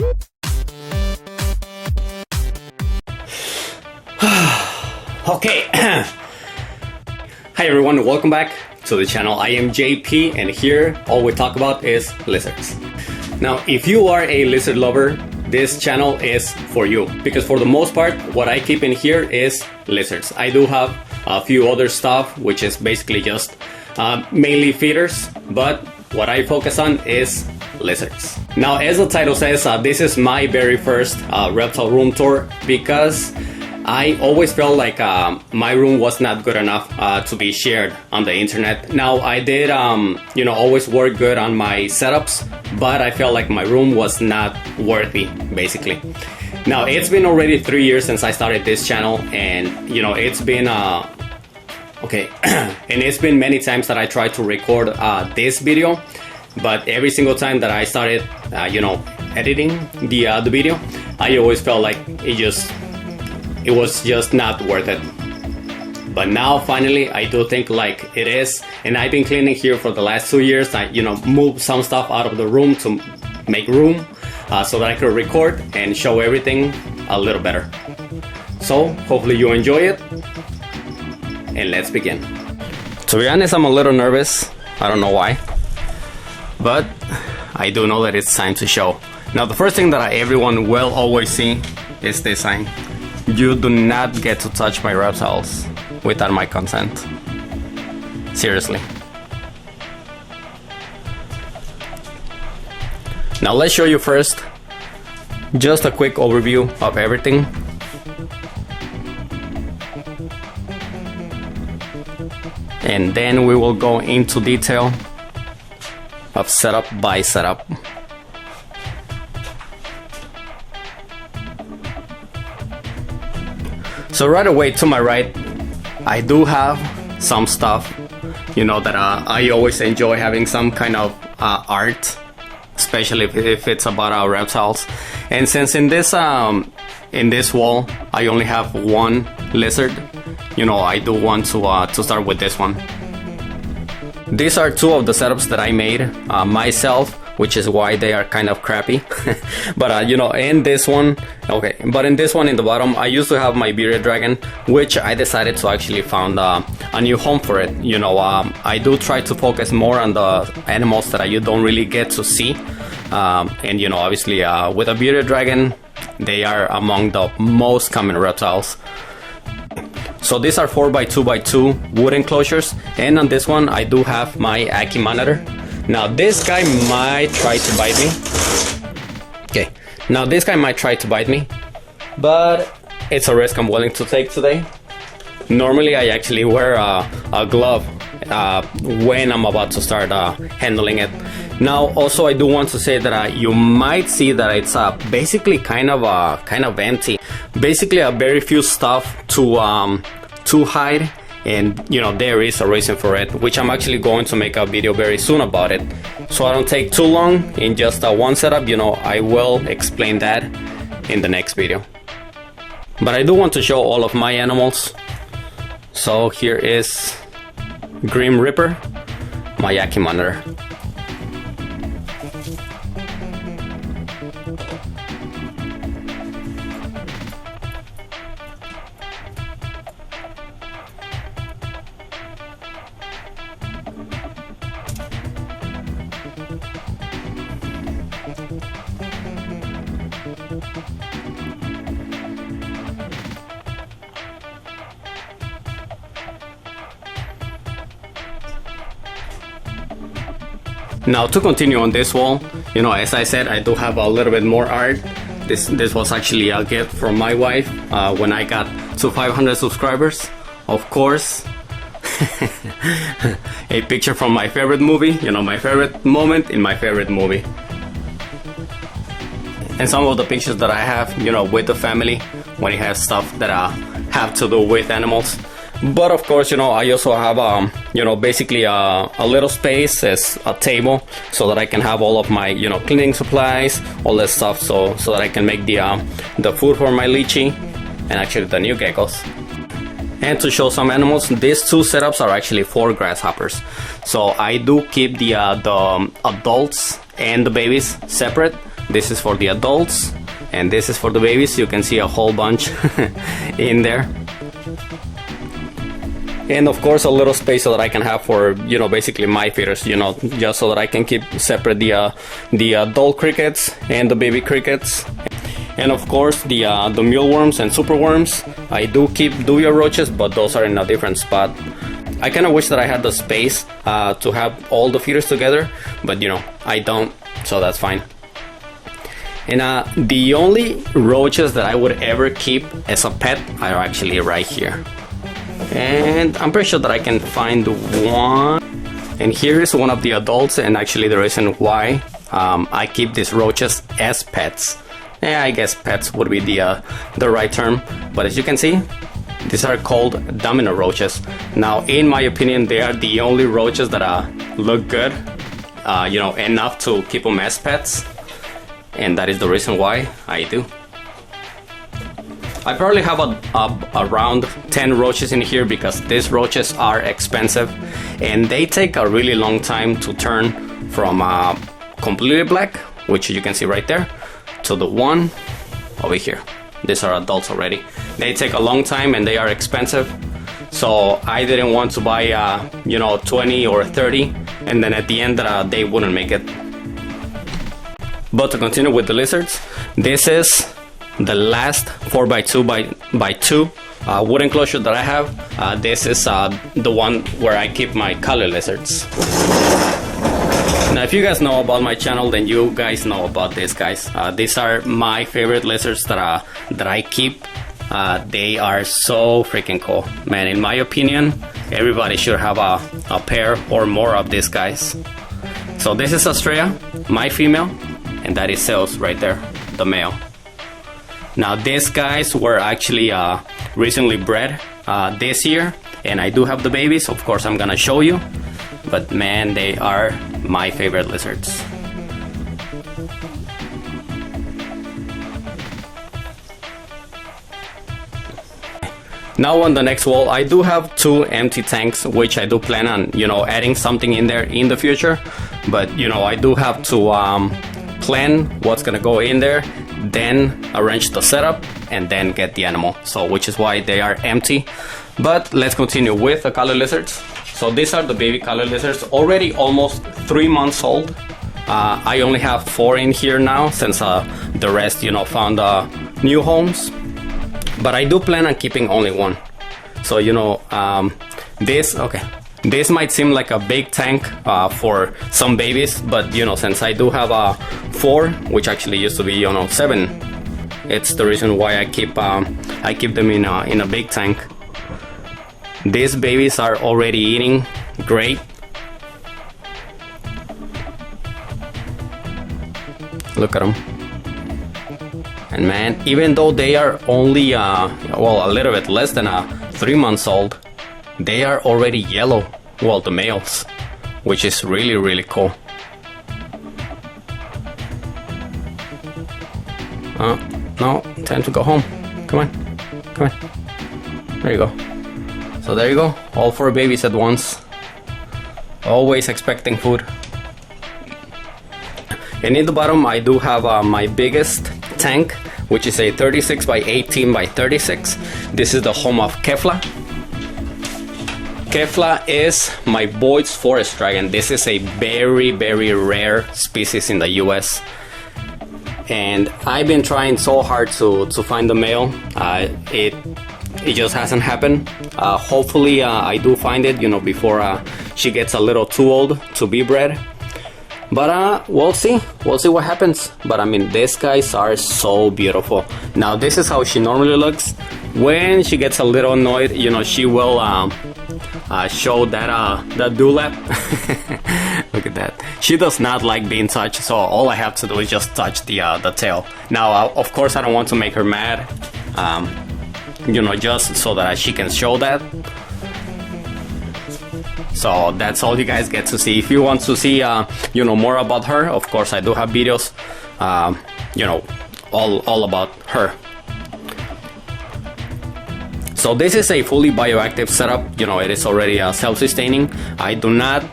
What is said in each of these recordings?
Okay. Hi everyone, welcome back to the channel. I am JP and here all we talk about is lizards. Now if you are a lizard lover, this channel is for you, because for the most part what I keep in here is lizards. I do have a few other stuff which is basically just mainly feeders, but what I focus on is lizards. Now as the title says, this is my very first reptile room tour, because I always felt like my room was not good enough to be shared on the internet. Now I did always work good on my setups, but I felt like my room was not worthy, basically. Now it's been already 3 years since I started this channel, and it's been okay and it's been many times that I tried to record this video, but every single time that I started editing the video, I always felt like it was just not worth it. But now finally I do think like it is, and I've been cleaning here for the last 2 years. I moved some stuff out of the room to make room so that I could record and show everything a little better. So hopefully you enjoy it, and let's begin. To be honest, I'm a little nervous. I don't know why, but I do know that it's time to show. Now the first thing that everyone will always see is this sign. You do not get to touch my reptiles without my consent. Seriously. Now let's show you first just a quick overview of everything. And then we will go into detail of setup by setup. So right away to my right, I do have some stuff, that I always enjoy having some kind of art, especially if it's about reptiles. And since in this wall I only have one lizard, I do want to start with this one. These are two of the setups that I made myself, which is why they are kind of crappy. But in this one, okay, but in this one in the bottom, I used to have my bearded dragon, which I decided to actually found a new home for it. I do try to focus more on the animals that you don't really get to see, and obviously with a bearded dragon, they are among the most common reptiles. So these are 4x2x2 wood enclosures, and on this one I do have my Aki monitor. Now this guy might try to bite me. Okay, now this guy might try to bite me, but it's a risk I'm willing to take today. Normally I actually wear a glove when I'm about to start handling it. Now also I do want to say that you might see that it's basically kind of empty. Basically a very few stuff to hide. And there is a reason for it, which I'm actually going to make a video very soon about it. So I don't take too long in just one setup, I will explain that in the next video. But I do want to show all of my animals. So here is Grim Reaper, my Aki monitor. Now to continue on this wall, as I said, I do have a little bit more art. This was actually a gift from my wife when I got to 500 subscribers. Of course, a picture from my favorite movie, my favorite moment in my favorite movie. And some of the pictures that I have, with the family, when it has stuff that have to do with animals. But of course, I also have, basically a little space as a table, so that I can have all of my, cleaning supplies, all that stuff, so that I can make the food for my lychee and actually the new geckos. And to show some animals, these two setups are actually for grasshoppers. So I do keep the adults and the babies separate, This is for the adults, and this is for the babies. You can see a whole bunch in there. And of course a little space so that I can have for, you know, basically my feeders, you know, just so that I can keep separate the adult crickets and the baby crickets. And of course the mealworms and superworms, I do keep dubia roaches, but those are in a different spot. I kind of wish that I had the space to have all the feeders together, but you know, I don't, so that's fine. And the only roaches that I would ever keep as a pet are actually right here. And I'm pretty sure that I can find one. And here is one of the adults, and actually the reason why I keep these roaches as pets. Yeah, I guess pets would be the right term. But as you can see, these are called domino roaches. Now, in my opinion, they are the only roaches that look good, you know, enough to keep them as pets. And that is the reason why I do. I probably have around 10 roaches in here because these roaches are expensive and they take a really long time to turn from completely black, which you can see right there, to the one over here. These are adults already. They take a long time and they are expensive, so I didn't want to buy you know, 20 or 30 and then at the end they wouldn't make it. But to continue with the lizards, this is the last 4x2 wood enclosure that I have. This is the one where I keep my color lizards. Now if you guys know about my channel, then you guys know about these guys. These are my favorite lizards that I keep. They are so freaking cool, man. In my opinion, everybody should have a pair or more of these guys. So this is Estrella, my female, and that is Zeus right there, the male. Now these guys were actually recently bred this year, and I do have the babies. Of course I'm gonna show you, but man, they are my favorite lizards. Now on the next wall, I do have 2 empty tanks, which I do plan on, you know, adding something in there in the future. But you know, I do have to plan what's gonna go in there, then arrange the setup, and then get the animal. So which is why they are empty. But let's continue with the color lizards. So these are the baby color lizards, already almost 3 months old. I only have 4 in here now since the rest, you know, found new homes. But I do plan on keeping only 1. So you know, this might seem like a big tank for some babies, but you know, since I do have 4, which actually used to be, you know, 7, it's the reason why I keep them in a big tank. These babies are already eating great. Look at them. And man, even though they are only well, a little bit less than 3 months old, they are already yellow. Well, the males, which is really, really cool. No, time to go home. Come on, come on. There you go. So there you go, all 4 babies at once. Always expecting food. And in the bottom, I do have my biggest tank, which is a 36 by 18 by 36. This is the home of Kefla. Kefla is my Boyd's forest dragon. This is a very, very rare species in the US. And I've been trying so hard to find the male. It just hasn't happened. Hopefully I do find it, you know, before she gets a little too old to be bred. But we'll see what happens. But I mean, these guys are so beautiful. Now this is how she normally looks. When she gets a little annoyed, you know, she will show that dewlap. Look at that. She does not like being touched, so all I have to do is just touch the tail. Now of course I don't want to make her mad, you know, just so that she can show that. So that's all you guys get to see. If you want to see you know, more about her, of course I do have videos, you know, all about her. So this is a fully bioactive setup. You know, it is already self-sustaining. I do not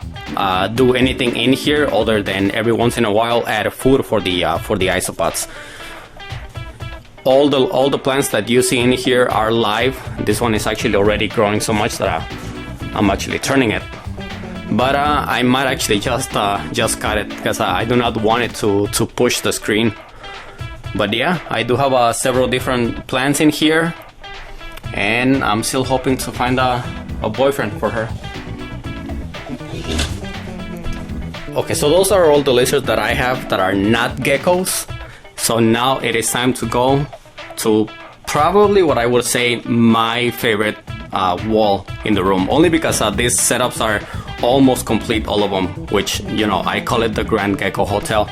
do anything in here other than every once in a while add food for the isopods. All the plants that you see in here are live. This one is actually already growing so much that I'm actually turning it. But I might actually just cut it because I do not want it to push the screen. But yeah, I do have several different plants in here, and I'm still hoping to find a boyfriend for her. Okay, so those are all the lizards that I have that are not geckos. So now it is time to go to probably what I would say my favorite wall in the room, only because these setups are almost complete, all of them, which, you know, I call it the Grand Gecko Hotel.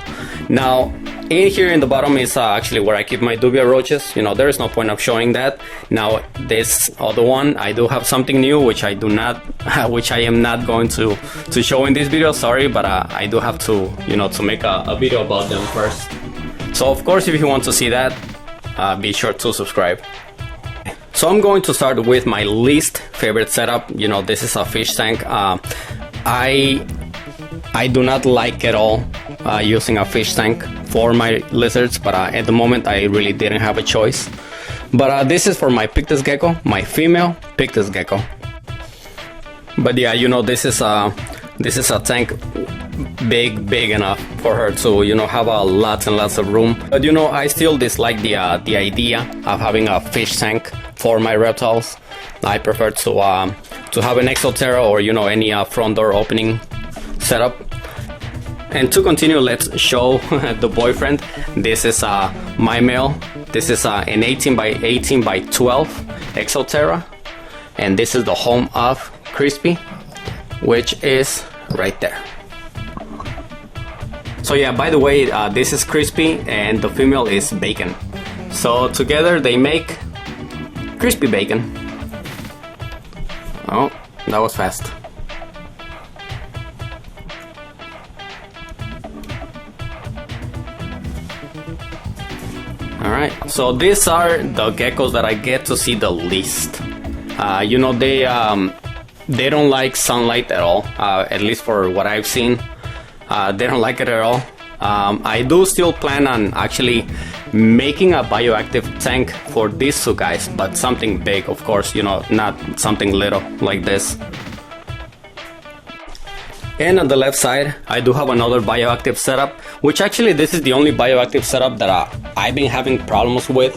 Now in here in the bottom is actually where I keep my dubia roaches. You know, there is no point of showing that. Now this other one, I do have something new which I am not going to show in this video, sorry, but I do have to, you know, to make a video about them first. So of course, if you want to see that, be sure to subscribe. So I'm going to start with my least favorite setup. You know, this is a fish tank. I do not like at all using a fish tank for my lizards, but at the moment I really didn't have a choice. But this is for my Pictus gecko, my female Pictus gecko. But yeah, you know, this is a tank big enough for her to, you know, have lots and lots of room. But you know, I still dislike the idea of having a fish tank for my reptiles. I prefer to have an Exoterra or, you know, any front door opening setup. And to continue, let's show the boyfriend. This is my male. This is an 18 by 18 by 12 Exoterra, and this is the home of Crispy, which is right there. So yeah, by the way, this is Crispy and the female is Bacon. So together they make Crispy Bacon. Oh, that was fast. Alright, so these are the geckos that I get to see the least. You know, they don't like sunlight at all, at least for what I've seen. They don't like it at all. I do still plan on actually making a bioactive tank for these two guys, but something big, of course, you know, not something little like this. And on the left side, I do have another bioactive setup, which actually this is the only bioactive setup that I've been having problems with.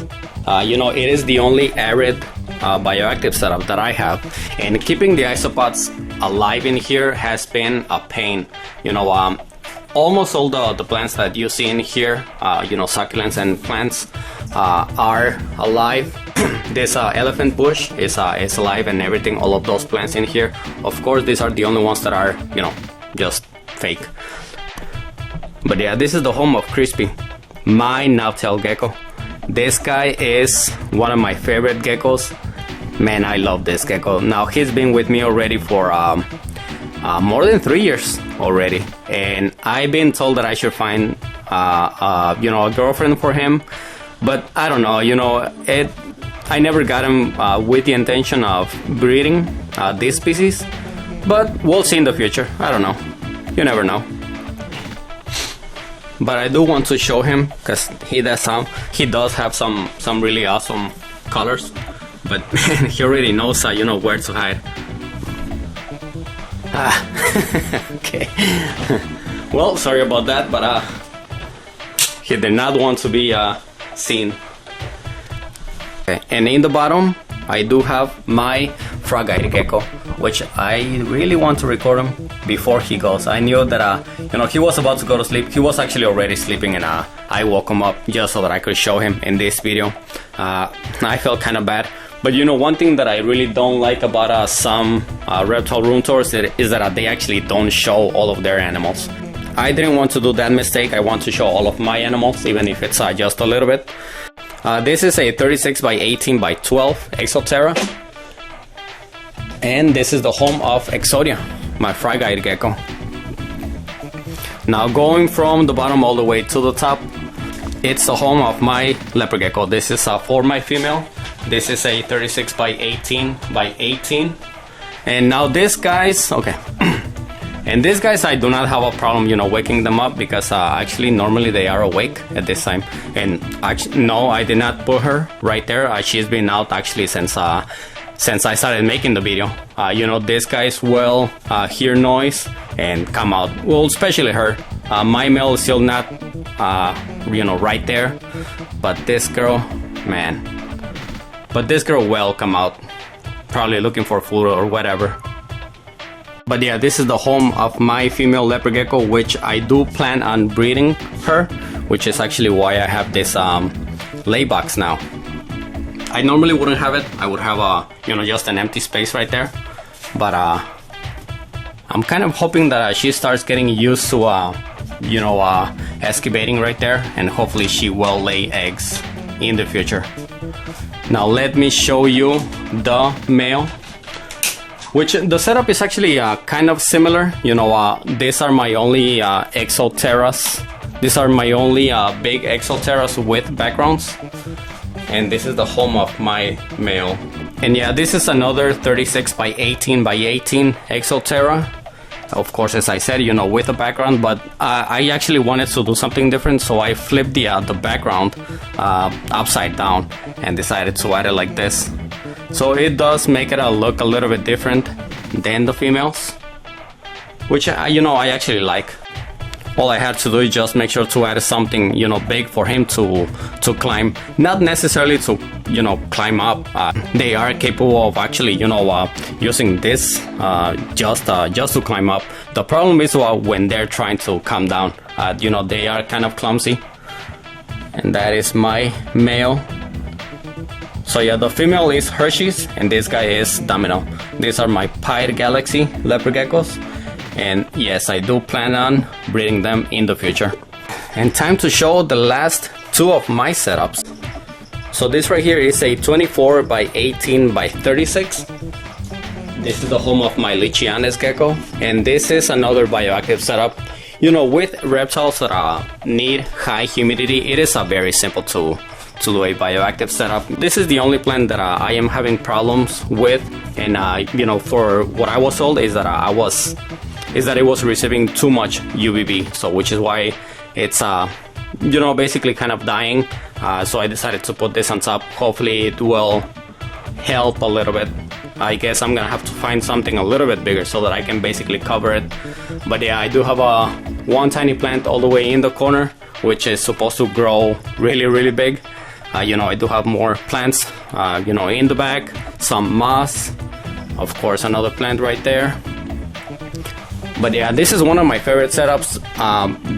You know, it is the only Arid bioactive setup that I have, and keeping the isopods alive in here has been a pain. You know, almost all the plants that you see in here, you know, succulents and plants, are alive. This elephant bush is alive and everything, all of those plants in here. Of course, these are the only ones that are, you know, just fake. But yeah, this is the home of Crispy, my knobtail gecko. This guy is one of my favorite geckos. Man, I love this gecko. Now, he's been with me already for more than 3 years already, and I've been told that I should find you know, a girlfriend for him, but I don't know, you know, I never got him with the intention of breeding this species, but we'll see in the future. I don't know, you never know. But I do want to show him because he does have some really awesome colors, but man, he already knows you know, where to hide. Okay. Well, sorry about that, but he did not want to be seen. Okay. And in the bottom, I do have my frog-eyed gecko, which I really want to record him before he goes. I knew that you know, he was about to go to sleep. He was actually already sleeping, and I woke him up just so that I could show him in this video. I felt kind of bad. But you know, one thing that I really don't like about some reptile room tours is that they actually don't show all of their animals. I didn't want to do that mistake. I want to show all of my animals, even if it's just a little bit. This is a 36 by 18 by 12 Exoterra. And this is the home of Exodia, my frog-eyed gecko. Now, going from the bottom all the way to the top, it's the home of my leopard gecko. This is for my female. This is a 36 by 18 by 18. And now this, guys, okay. And these guys, I do not have a problem, you know, waking them up, because actually normally they are awake at this time. And actually, no, I did not put her right there. She's been out actually since I started making the video. You know, these guys will hear noise and come out. Well, especially her. My male is still not, you know, right there. But this girl, man. But this girl will come out. Probably looking for food or whatever. But yeah, this is the home of my female leopard gecko, which I do plan on breeding her, which is actually why I have this lay box now. I normally wouldn't have it. I would have you know, just an empty space right there. But I'm kind of hoping that she starts getting used to you know, excavating right there, and hopefully she will lay eggs in the future. Now let me show you the male, which the setup is actually kind of similar. You know, these are my only Exoterras. These are my only big Exoterras with backgrounds. And this is the home of my male. And yeah, this is another 36 by 18 by 18 Exoterra. Of course, as I said, you know, with a background, but I actually wanted to do something different, so I flipped the background upside down and decided to add it like this. So it does make it look a little bit different than the females, which you know, I actually like. All I had to do is just make sure to add something, you know, big for him to climb. Not necessarily to, you know, climb up. They are capable of actually, you know, using this just to climb up. The problem is when they're trying to come down. You know, they are kind of clumsy. And that is my male. So yeah, the female is Hershey's and this guy is Domino. These are my Pied Galaxy leopard geckos. And yes, I do plan on breeding them in the future. And time to show the last two of my setups. So this right here is a 24 by 18 by 36. This is the home of my Lichianes gecko. And this is another bioactive setup. You know, with reptiles that need high humidity, it is a very simple to do a bioactive setup. This is the only plant that I am having problems with. And you know, for what I was told is that it was receiving too much UVB, so which is why it's you know, basically kind of dying. So I decided to put this on top. Hopefully it will help a little bit. I guess I'm gonna have to find something a little bit bigger so that I can basically cover it. But yeah, I do have one tiny plant all the way in the corner, which is supposed to grow really, really big. You know, I do have more plants, you know, in the back, some moss, of course, another plant right there. But yeah, this is one of my favorite setups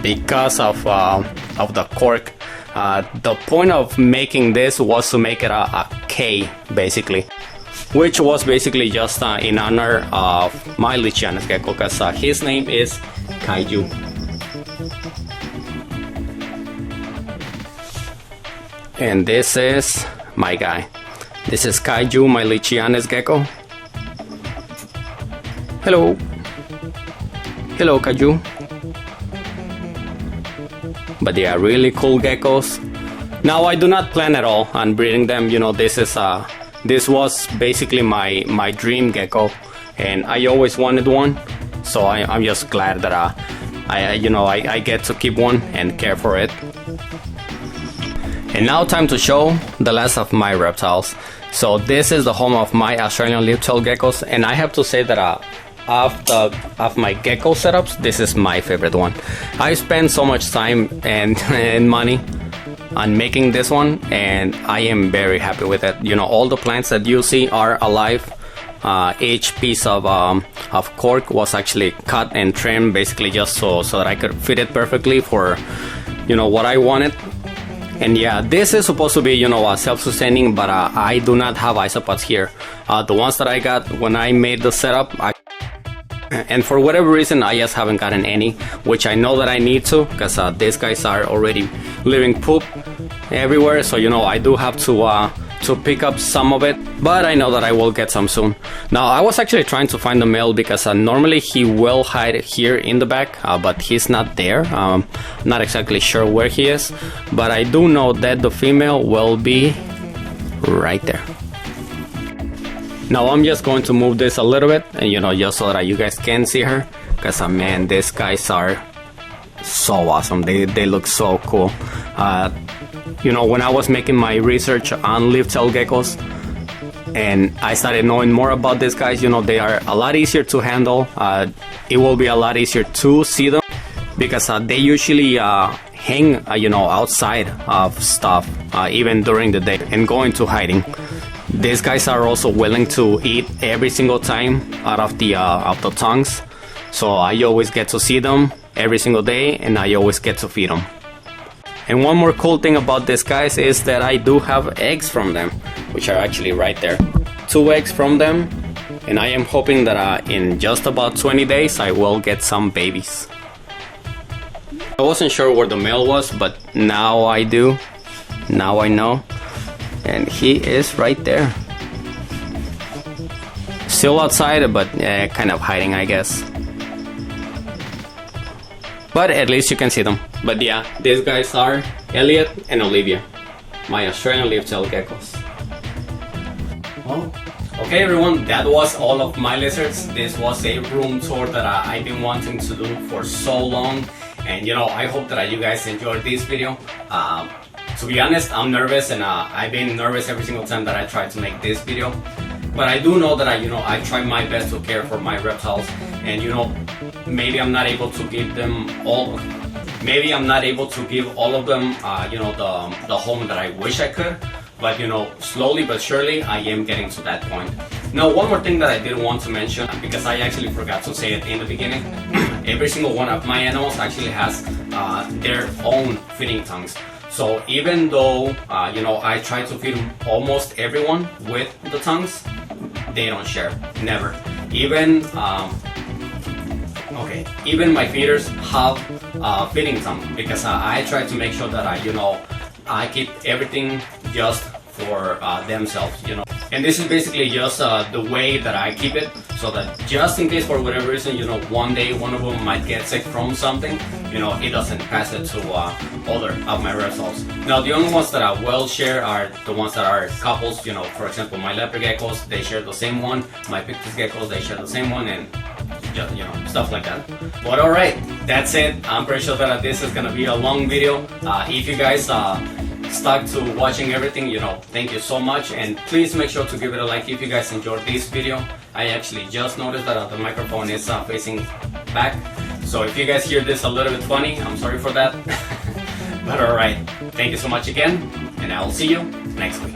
because of the cork. The point of making this was to make it a K, basically, which was basically just in honor of my Lichianes gecko, because his name is Kaiju. And this is my guy. This is Kaiju, my Lichianes gecko. Hello. Hello, Kaiju. But they are really cool geckos. Now I do not plan at all on breeding them. You know, this was basically my dream gecko, and I always wanted one. So I'm just glad that I get to keep one and care for it. And now time to show the last of my reptiles. So this is the home of my Australian leaf-tailed geckos, and I have to say that of my gecko setups, this is my favorite one. I spent so much time and money on making this one, and I am very happy with it. You know, all the plants that you see are alive. Each piece of cork was actually cut and trimmed, basically just so that I could fit it perfectly for, you know, what I wanted. And yeah, this is supposed to be, you know, self-sustaining, but I do not have isopods here. The ones that I got when I made the setup, and for whatever reason, I just haven't gotten any, which I know that I need to, because these guys are already leaving poop everywhere. So, you know, I do have to pick up some of it, but I know that I will get some soon. Now, I was actually trying to find the male because normally he will hide here in the back, but he's not there. Not exactly sure where he is, but I do know that the female will be right there. Now I'm just going to move this a little bit, and you know, just so that you guys can see her. because man, these guys are so awesome. They look so cool. You know, when I was making my research on live-tail geckos and I started knowing more about these guys, you know, they are a lot easier to handle. It will be a lot easier to see them because they usually hang, you know, outside of stuff, even during the day, and go into hiding. These guys are also willing to eat every single time out of the tongues, so I always get to see them every single day, and I always get to feed them. And one more cool thing about these guys is that I do have eggs from them, which are actually right there. 2 eggs from them, and I am hoping that in just about 20 days I will get some babies. I wasn't sure where the male was, but now I do. Now I know. And he is right there. Still outside, but kind of hiding, I guess. But at least you can see them. But yeah, these guys are Elliot and Olivia, my Australian live-tail geckos. Well, okay everyone, that was all of my lizards. This was a room tour that I've been wanting to do for so long. And you know, I hope that you guys enjoyed this video. To be honest, I'm nervous, and I've been nervous every single time that I try to make this video. But I do know that I try my best to care for my reptiles, and you know, maybe I'm not able to give them all. Maybe I'm not able to give all of them, you know, the home that I wish I could. But you know, slowly but surely, I am getting to that point. Now, one more thing that I did want to mention, because I actually forgot to say it in the beginning. Every single one of my animals actually has their own feeding tongues. So even though, you know, I try to feed almost everyone with the tongues, they don't share, never. Even, even my feeders have feeding tongue, because I try to make sure that you know, I keep everything just for themselves, you know. And this is basically just the way that I keep it, so that just in case for whatever reason, you know, one day one of them might get sick from something, you know, it doesn't pass it to other of my reptiles. Now, the only ones that I will share are the ones that are couples, you know, for example, my leopard geckos, they share the same one, my pictus geckos, they share the same one, and just, you know, stuff like that. But alright, that's it. I'm pretty sure that this is gonna be a long video. If you guys stuck to watching everything, you know, thank you so much, and please make sure to give it a like if you guys enjoyed this video. I actually just noticed that the microphone is facing back, so if you guys hear this a little bit funny, I'm sorry for that. But alright, thank you so much again, and I'll see you next week.